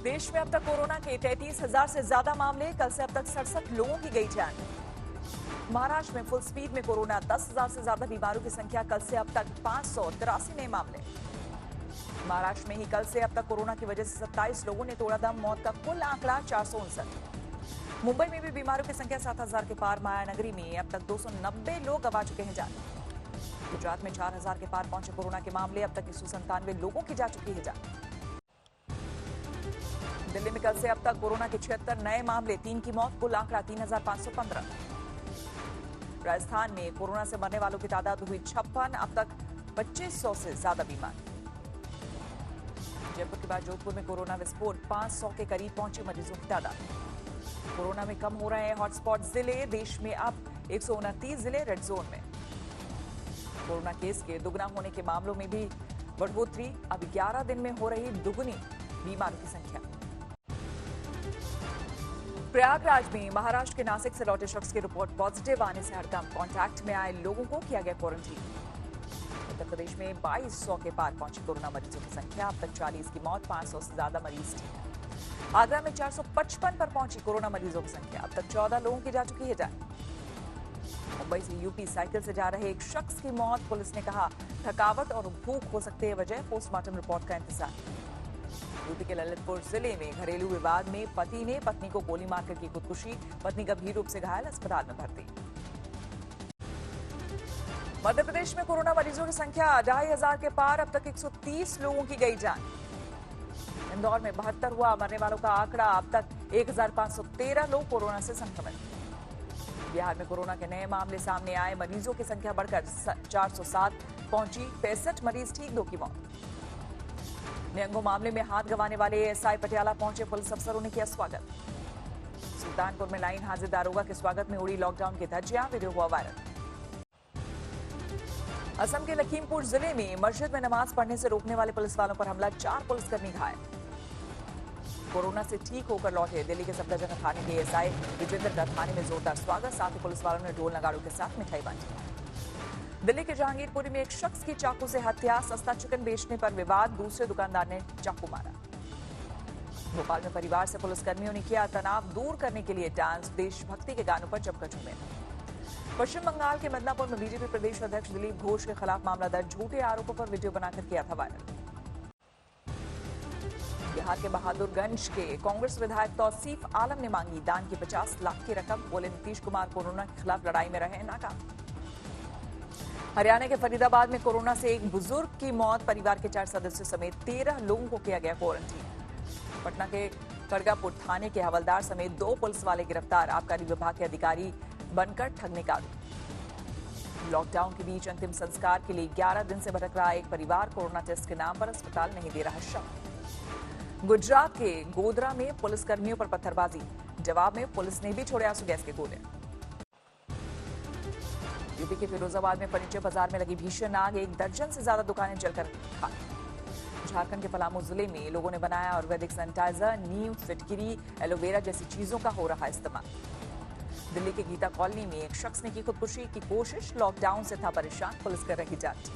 देश में अब तक कोरोना के 33,000 से ज्यादा मामले। कल से अब तक 67 लोगों की गई जान। महाराष्ट्र में फुल स्पीड में कोरोना। 10,000 से ज्यादा बीमारों की संख्या। कल से अब तक 583 नए मामले। महाराष्ट्र में ही कल से अब तक कोरोना की वजह से 27 लोगों ने तोड़ा दम। मौत का कुल आंकड़ा 459। मुंबई में भी बीमारों की संख्या 7,000 के पार। मायानगरी में अब तक 290 लोग गंवा चुके हैं जान। गुजरात में 4,000 के पार पहुंचे कोरोना के मामले। अब तक 197 लोगों की जा चुकी है जान। दिल्ली में कल से अब तक कोरोना के 76 नए मामले। 3 की मौत। कुल आंकड़ा 3,515। राजस्थान में कोरोना से मरने वालों की तादाद हुई 56। अब तक 2500 से ज्यादा बीमार। जयपुर के बाद जोधपुर में कोरोना विस्फोट। 500 के करीब पहुंची मरीजों की तादाद। कोरोना में कम हो रहे हैं हॉटस्पॉट जिले। देश में अब 129 जिले रेड जोन में। कोरोना केस के दुगना होने के मामलों में भी बढ़ोतरी। अब 11 दिन में हो रही दुगनी बीमारों की संख्या। प्रयागराज में महाराष्ट्र के नासिक से लौटे शख्स की रिपोर्ट पॉजिटिव आने से हड़कंप। कांटेक्ट में आए लोगों को किया गया क्वारंटीन। उत्तर प्रदेश में 2200 के पार पहुंची कोरोना मरीजों की संख्या। अब तक 40 की मौत। 500 से ज्यादा मरीज ठीक। आगरा में 455 पर पहुंची कोरोना मरीजों की संख्या। अब तक 14 लोगों की जा चुकी है जान। मुंबई से यूपी साइकिल से जा रहे एक शख्स की मौत। पुलिस ने कहा थकावट और भूख हो सकते हैं वजह। पोस्टमार्टम रिपोर्ट का इंतजार। यूपी के ललितपुर जिले में घरेलू विवाद में पति ने पत्नी को गोली मारकर की खुदकुशी। पत्नी गंभीर रूप से घायल। अस्पताल में भर्ती। मध्य प्रदेश में कोरोना मरीजों की संख्या 2,500 के पार। अब तक 130 लोगों की गई जान। इंदौर में 72 हुआ मरने वालों का आंकड़ा। अब तक 1,513 लोग कोरोना से संक्रमित। बिहार में कोरोना के नए मामले सामने आए। मरीजों की संख्या बढ़कर 407 पहुंची। 65 मरीज ठीक। 2 की मौत। नियंगो मामले में हाथ गंवाने वाले एएसआई पटियाला पहुंचे। पुलिस अफसरों ने किया स्वागत। सुल्तानपुर में लाइन हाजिर दारोगा के स्वागत में उड़ी लॉकडाउन की धज्जियां। वीडियो हुआ वायरल। असम के लखीमपुर जिले में मस्जिद में नमाज पढ़ने से रोकने वाले पुलिस वालों पर हमला। 4 पुलिसकर्मी घायल। कोरोना से ठीक होकर लौटे दिल्ली के सफदरजंग थाने के एएसआई विजेंद्र का थाने में जोरदार स्वागत। साथ ही पुलिस वालों ने ढोल नगाड़ों के साथ मिठाई बांटी। दिल्ली के जहांगीरपुरी में एक शख्स की चाकू से हत्या। सस्ता चिकन बेचने पर विवाद। दूसरे दुकानदार ने चाकू मारा। भोपाल में परिवार से पुलिसकर्मियों ने किया तनाव दूर करने के लिए डांस। देशभक्ति के गानों पर जमकर झूमे। पश्चिम बंगाल के मिदनापुर में बीजेपी प्रदेश अध्यक्ष दिलीप घोष के खिलाफ मामला दर्ज। झूठे आरोपों पर वीडियो बनाकर किया था वायरल। बिहार के बहादुरगंज के कांग्रेस विधायक तौसीफ आलम ने मांगी दान की 50 लाख की रकम। बोले नीतीश कुमार कोरोना के खिलाफ लड़ाई में रहे नाकाम। हरियाणा के फरीदाबाद में कोरोना से एक बुजुर्ग की मौत। परिवार के 4 सदस्यों समेत 13 लोगों को किया गया क्वारंटीन। पटना के करगापुर थाने के हवलदार समेत 2 पुलिस वाले गिरफ्तार। आबकारी विभाग के अधिकारी बनकर ठगने का आरोप। लॉकडाउन के बीच अंतिम संस्कार के लिए 11 दिन से भटक रहा एक परिवार। कोरोना टेस्ट के नाम पर अस्पताल नहीं दे रहा शव। गुजरात के गोधरा में पुलिसकर्मियों पर पत्थरबाजी। जवाब में पुलिस ने भी छोड़े आंसू गैस के गोले। यूपी के फिरोजाबाद में फर्नीचर बाजार में लगी भीषण आग। 1 दर्जन से ज्यादा दुकानें जलकर खाक। झारखंड के पलामू जिले में लोगों ने बनाया आयुर्वेदिक सैनिटाइजर। नीम, फिटकिरी, एलोवेरा जैसी चीजों का हो रहा इस्तेमाल। दिल्ली के गीता कॉलोनी में एक शख्स ने की खुदकुशी की कोशिश। लॉकडाउन से था परेशान। पुलिस कर रही जांच।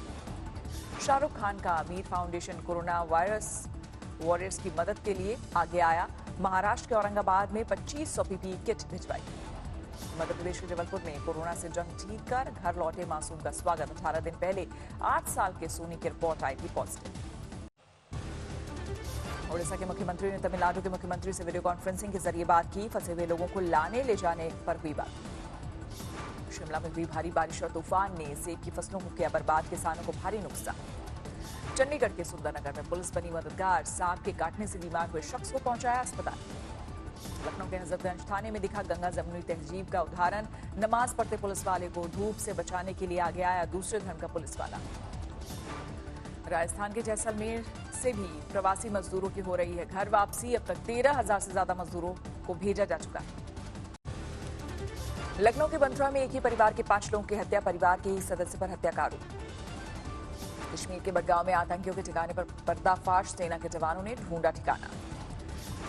शाहरुख खान का Mir foundation corona virus warriors की मदद के लिए आगे आया। महाराष्ट्र के औरंगाबाद में 2500 पीपीई किट भिजवाई। मध्य प्रदेश के जबलपुर में कोरोना से जंग जीत कर घर लौटे मासूम का स्वागत। 18 दिन पहले 8 साल के सोनी की रिपोर्ट आई थी पॉजिटिव। ओडिशा के मुख्यमंत्री ने तमिलनाडु के मुख्यमंत्री से वीडियो कॉन्फ्रेंसिंग के जरिए बात की। फंसे हुए लोगों को लाने ले जाने पर हुई बात। शिमला में हुई भारी बारिश और तूफान ने सेब की फसलों को किया बर्बाद। किसानों को भारी नुकसान। चंडीगढ़ के सुंदरनगर में पुलिस बनी मददगार। सांप के काटने से बीमार हुए शख्स को पहुंचाया अस्पताल। लखनऊ के हजरतगंज थाने में दिखा गंगा जमुनी तहजीब का उदाहरण। नमाज पढ़ते पुलिस वाले को धूप से बचाने के लिए आगे आया दूसरे धर्म का पुलिस वाला। राजस्थान के जैसलमेर से भी प्रवासी मजदूरों की हो रही है घर वापसी। अब तक 13,000 से ज्यादा मजदूरों को भेजा जा चुका है। लखनऊ के बंथुआ में एक ही परिवार के 5 लोगों की हत्या। परिवार के ही सदस्य पर हत्या का आरोप। कश्मीर के बडगांव में आतंकियों के ठिकाने पर पर्दाफाश। सेना के जवानों ने ढूंढा ठिकाना।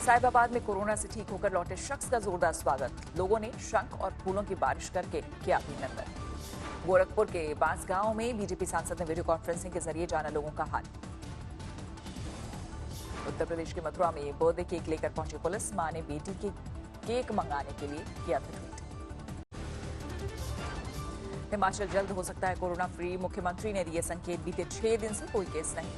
साहिबाबाद में कोरोना से ठीक होकर लौटे शख्स का जोरदार स्वागत। लोगों ने शंख और फूलों की बारिश करके किया अभिनंदन। गोरखपुर के बांसगांव में बीजेपी सांसद ने वीडियो कॉन्फ्रेंसिंग के जरिए जाना लोगों का हाल। उत्तर प्रदेश के मथुरा में बर्थडे केक लेकर पहुंची पुलिस। मां ने बेटी के केक मंगाने के लिए किया था ट्वीट। हिमाचल जल्द हो सकता है कोरोना फ्री, मुख्यमंत्री ने दिए संकेत। बीते 6 दिन से कोई केस नहीं।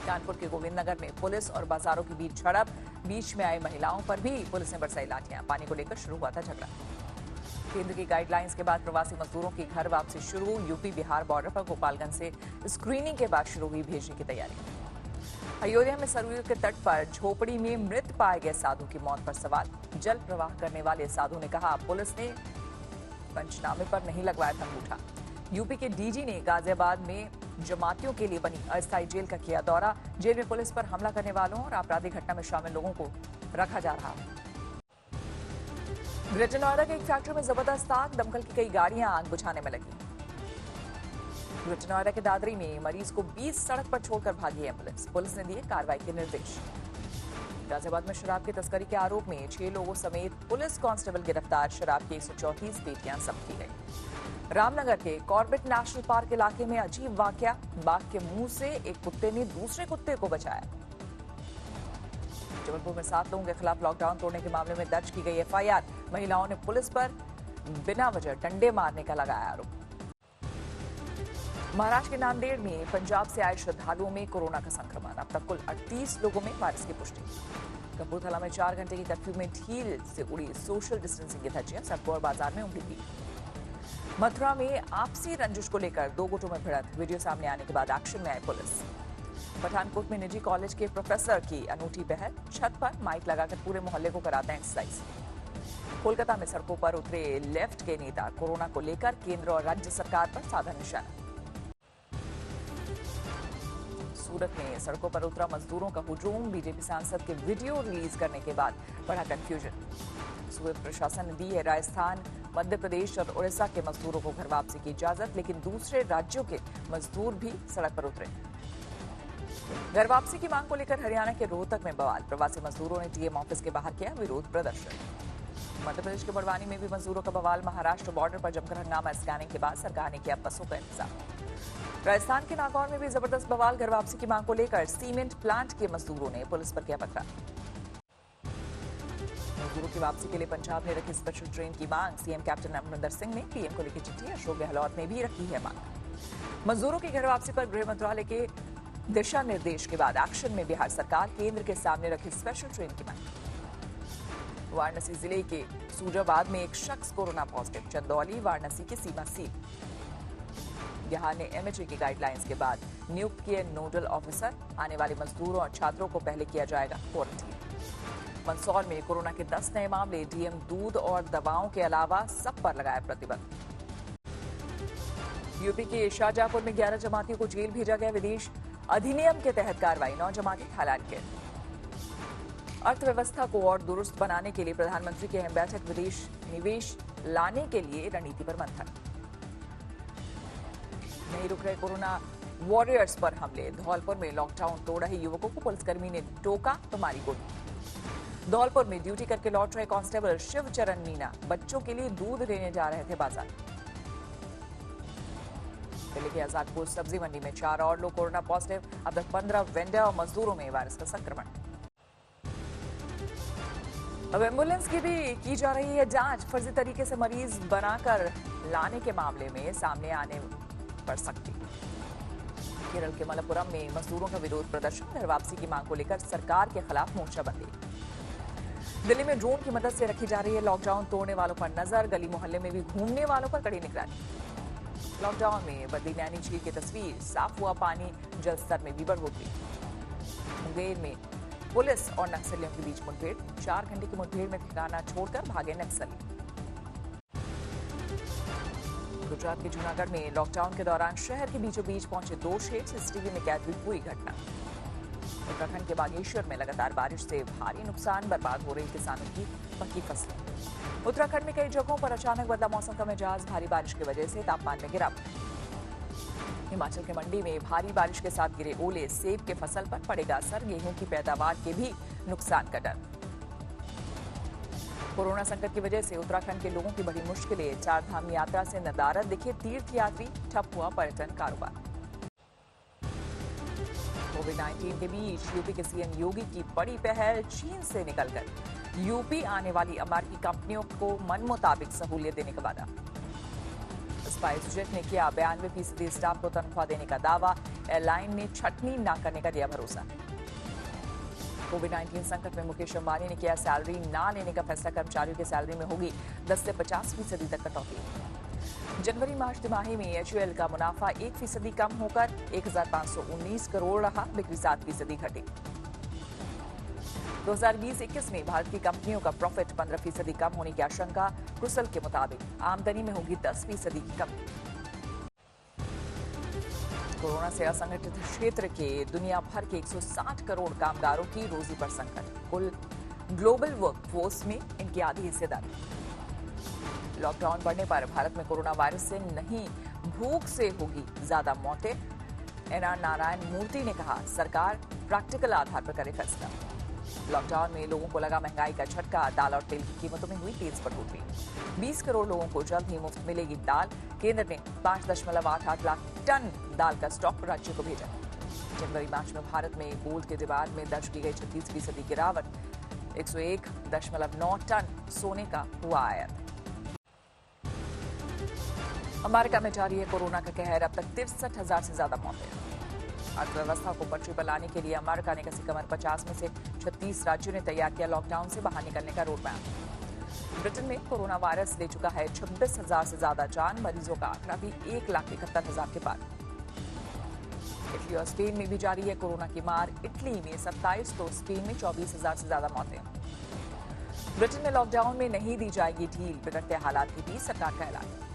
कानपुर के गोविंदनगर में पुलिस और बाजारों के बीच झड़प, बीच में आई महिलाओं पर भी पुलिस ने बरसाई लाठियां। पानी को लेकर शुरू हुआ था झगड़ा। केंद्र की गाइडलाइंस के बाद प्रवासी मजदूरों की घर वापसी शुरू। यूपी बिहार बॉर्डर पर गोपालगंज से स्क्रीनिंग के बाद शुरू हुई भेजने की तैयारी। अयोध्या में सरयू के तट पर झोपड़ी में मृत पाए गए साधु की मौत पर सवाल। जल प्रवाह करने वाले साधु ने कहा पुलिस ने पंचनामे पर नहीं लगवाया था अंगूठा। यूपी के डीजी ने गाजियाबाद में जमातियों के लिए बनी अस्थायी जेल का किया दौरा। जेल में पुलिस पर हमला करने वालों और आपराधिक घटना में शामिल लोगों को रखा जा रहा है। ग्रेटर नोएडा के एक फैक्ट्री में जबरदस्त आग, दमकल की कई गाड़ियां आग बुझाने में लगी। ग्रेटर नोएडा के दादरी में मरीज को 20 सड़क पर छोड़कर भागी एम्बुलेंस। पुलिस ने दिए कार्रवाई के निर्देश। गाजियाबाद में शराब की तस्करी के आरोप में 6 लोगों समेत पुलिस कांस्टेबल गिरफ्तार। शराब की 134 पेटियां जब्त की गई। रामनगर के कॉर्बेट नेशनल पार्क इलाके में अजीब वाकया, बाघ के मुंह से एक कुत्ते ने दूसरे कुत्ते को बचाया। जबलपुर में 7 लोगों के खिलाफ लॉकडाउन तोड़ने के मामले में दर्ज की गई एफआईआर। महिलाओं ने पुलिस पर बिना वजह डंडे मारने का लगाया आरोप। महाराष्ट्र के नांदेड़ में पंजाब से आए श्रद्धालुओं में कोरोना का संक्रमण। अब तक कुल 38 लोगों में वायरस की पुष्टि। कपूरथला में 4 घंटे की कर्फ्यू में ढील से उड़ी सोशल डिस्टेंसिंग की धज्जियां। सड़कों और बाजार में उमड़ी भीड़। मथुरा में आपसी रंजिश को लेकर 2 गुटों में भिड़ंत। वीडियो सामने आने के बाद एक्शन में आई पुलिस। पठानकोट में निजी कॉलेज के प्रोफेसर की अनूठी पहल। छत पर माइक लगाकर पूरे मोहल्ले को कराते हैं एक्सरसाइज। कोलकाता में सड़कों पर उतरे लेफ्ट के नेता। कोरोना को लेकर केंद्र और राज्य सरकार पर साधा निशाना। सूरत में सड़कों पर उतरा मजदूरों का हुजूम। बीजेपी सांसद के वीडियो रिलीज करने के बाद बढ़ा कंफ्यूजन। सूरत प्रशासन ने दी है राजस्थान, मध्य प्रदेश और उड़ीसा के मजदूरों को घर वापसी की इजाजत, लेकिन दूसरे राज्यों के मजदूर भी सड़क पर उतरे। घर वापसी की मांग को लेकर हरियाणा के रोहतक में बवाल। प्रवासी मजदूरों ने डीएम ऑफिस के बाहर किया विरोध प्रदर्शन। मध्य प्रदेश के बड़वानी में भी मजदूरों का बवाल। महाराष्ट्र बॉर्डर पर जमकर हंगामा। स्कैनिंग के बाद सरकार ने किया बसों का इंतजाम। राजस्थान के नागौर में भी जबरदस्त बवाल। घर वापसी की मांग को लेकर सीमेंट प्लांट के मजदूरों ने पुलिस पर किया पथराव। मजदूरों की वापसी के लिए पंजाब ने रखी स्पेशल ट्रेन की मांग। सीएम कैप्टन अमरिंदर सिंह ने पीएम को लिखी चिट्ठी। अशोक गहलोत ने भी रखी है मांग। मजदूरों की घर वापसी पर गृह मंत्रालय के दिशा निर्देश के बाद एक्शन में बिहार सरकार। केंद्र के सामने रखी स्पेशल ट्रेन की मांग। वाराणसी जिले के सूजाबाद में एक शख्स कोरोना पॉजिटिव। चंदौली वाराणसी की सीमा सील। बिहार ने एमएचए की गाइडलाइंस के बाद नियुक्त किए नोडल ऑफिसर। आने वाले मजदूरों और छात्रों को पहले किया जाएगा क्वारंटीन। मंदसौर में कोरोना के 10 नए मामले। डीएम दूध और दवाओं के अलावा सब पर लगाया प्रतिबंध। यूपी के शाहजहांपुर में 11 जमातियों को जेल भेजा गया विदेश। अधिनियम के तहत कार्रवाई। 9 जमाती थाईलैंड के। अर्थव्यवस्था को और दुरुस्त बनाने के लिए प्रधानमंत्री की अहम बैठक। विदेश निवेश लाने के लिए रणनीति पर मंथन। नहीं रुक रहे कोरोना वॉरियर्स पर हमले। धौलपुर में लॉकडाउन तोड़ रहे युवकों को पुलिसकर्मी ने टोका तो मारी गोली। धौलपुर में ड्यूटी करके लौट रहे कांस्टेबल शिवचरण मीना बच्चों के लिए दूध लेने जा रहे थे बाजार। दिल्ली के आजादपुर सब्जी मंडी में 4 और लोग कोरोना पॉजिटिव। अब तक 15 वेंडर और मजदूरों में वायरस का संक्रमण। अब एम्बुलेंस की भी की जा रही है जांच। फर्जी तरीके से मरीज बनाकर लाने के मामले में सामने आने पर सख्ती। केरल के मलप्पुरम में मजदूरों का विरोध प्रदर्शन। घर वापसी की मांग को लेकर सरकार के खिलाफ मोर्चाबंदी। दिल्ली में ड्रोन की मदद से रखी जा रही है लॉकडाउन तोड़ने वालों पर नजर। गली मोहल्ले में भी घूमने वालों पर कड़ी निगरानी। लॉकडाउन में बद्दी नैनी झील की तस्वीर। साफ हुआ पानी, जल स्तर में भी बढ़ोतरी। मुंगेर में पुलिस और नक्सलियों के बीच मुठभेड़। 4 घंटे की मुठभेड़ में ठिकाना छोड़कर भागे नक्सली। गुजरात के जूनागढ़ में लॉकडाउन के दौरान शहर के बीचों बीच पहुंचे 2 शेर। सीसीटीवी में कैद हुई पूरी घटना। उत्तराखंड के बागेश्वर में लगातार बारिश से भारी नुकसान। बर्बाद हो रही किसानों की पक्की फसलें। उत्तराखंड में कई जगहों पर अचानक बदला मौसम का मिजाज। भारी बारिश की वजह से तापमान में गिरावट। हिमाचल के मंडी में भारी बारिश के साथ गिरे ओले। सेब के फसल पर पड़ेगा असर। गेहूं की पैदावार के भी नुकसान का डर। कोरोना संकट की वजह से उत्तराखंड के लोगों की बड़ी मुश्किलें। 4 धाम यात्रा से नदारद दिखे तीर्थयात्री। ठप हुआ पर्यटन कारोबार। कोविड-19 के बीच यूपी के सीएम योगी की बड़ी पहल, चीन से निकलकर यूपी आने वाली अमेरिकी कंपनियों को मन मुताबिक सहूलियत देने का वादा। स्पाइसजेट ने किया 92% स्टाफ को तनख्वाह देने का दावा, एयरलाइन ने छटनी न करने का दिया भरोसा। कोविड-19 संकट में मुकेश अंबानी ने किया सैलरी ना लेने का फैसला, कर्मचारियों की सैलरी में होगी 10 से 50% तक कटौती। जनवरी मार्च तिमाही में एचयूएल का मुनाफा 1% कम होकर 1519 करोड़ रहा, बिक्री 7% घटी। 2020-21 में भारत की कंपनियों का प्रॉफिट 15% कम होने की आशंका, क्रुसल के मुताबिक आमदनी में होगी 10% की कमी। कोरोना से असंगठित क्षेत्र के दुनिया भर के 160 करोड़ कामगारों की रोजी पर संकट, कुल ग्लोबल वर्कफोर्स में इनकी आधी हिस्सेदारी। लॉकडाउन बढ़ने पर भारत में कोरोना वायरस से नहीं, भूख से होगी ज्यादा मौतें। एनआर नारायण मूर्ति ने कहा, सरकार प्रैक्टिकल आधार पर करे फैसला। लॉकडाउन में लोगों को लगा महंगाई का झटका, दाल और तेल की कीमतों में हुई तेज बढ़ोतरी। 20 करोड़ लोगों को जल्द ही मुफ्त मिलेगी दाल। केंद्र ने 5.88 लाख टन दाल का स्टॉक राज्य को भेजा। जनवरी मार्च में भारत में गोल्ड के डिमांड में दर्ज की गई 36% गिरावट, 101.9 टन सोने का हुआ आयात। अमेरिका में जारी है कोरोना का कहर, अब तक 63,000 से ज्यादा मौतें। अर्थव्यवस्था को पटरी पर लाने के लिए अमेरिका ने कसी कमर 50 में से 36 राज्यों ने तैयार किया लॉकडाउन से बाहर निकलने का रोड मैप। ब्रिटेन में कोरोना वायरस ले चुका है 26,000 से ज्यादा जान, मरीजों का आंकड़ा भी 1,71,000 के पार। इटली और स्पेन में भी जारी है कोरोना की मार, इटली में 27 तो स्पेन में 24,000 से ज्यादा मौतें। ब्रिटेन में लॉकडाउन में नहीं दी जाएगी ढील, बिगड़ते हालात के बीच सरकार का ऐलान।